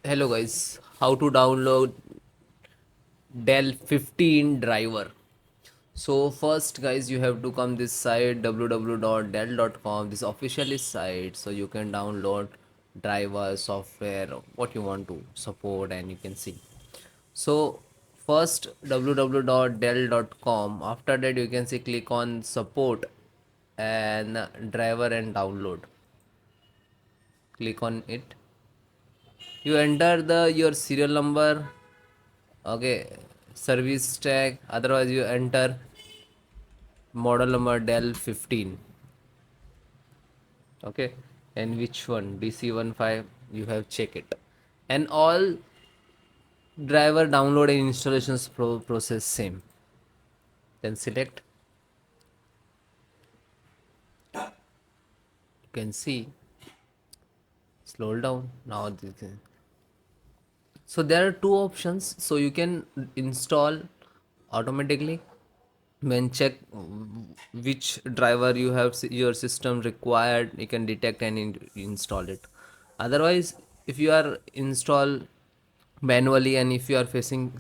Hello guys, how to download Dell 15 driver. So first guys, you have to come this site www.dell.com, this official site, so you can download driver software what you want to support and you can see. So first www.dell.com, after that you can see click on support and driver and download. Click on it. You enter the your serial number, okay, service tag, otherwise you enter model number Dell 15, okay, and which one DC15 you have check it, and all driver download and installations process same. Then select, you can see, slow down now so there are two options, so you can install automatically when check which driver you have your system required, you can detect and install it. Otherwise, if you are install manually and if you are facing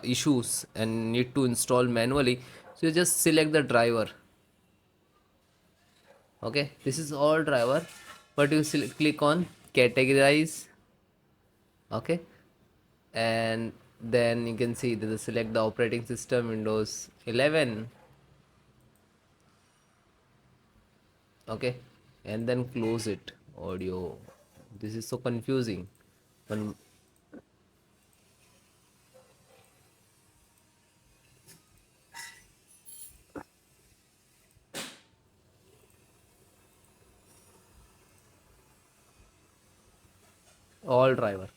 issues and need to install manually, so you just select the driver. Okay, this is all driver, but you click on categorize, okay, and then you can see that select the operating system Windows 11, okay, and then close it. Audio, this is so confusing. One, all driver,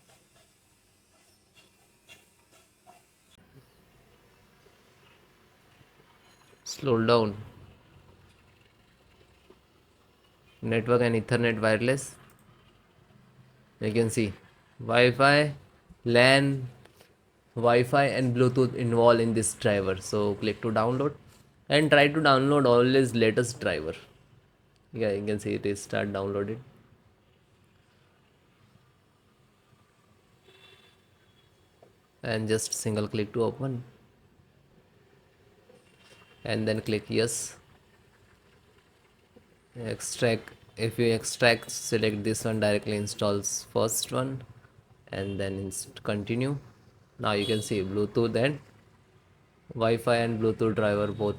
slow down, network and ethernet wireless, you can see Wi-Fi, LAN, Wi-Fi and Bluetooth involved in this driver. So click to download and try to download always latest driver. Yeah, you can see it is start downloaded. And just single click to open and then click yes. Extract, if you extract, select this one, directly installs first one and then continue. Now you can see Bluetooth and Wi-Fi and Bluetooth driver both.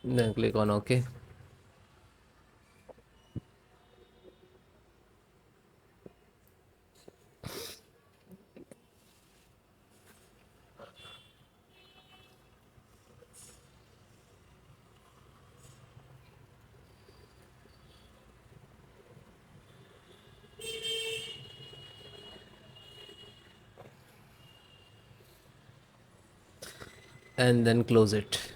Then click on OK. And then close it.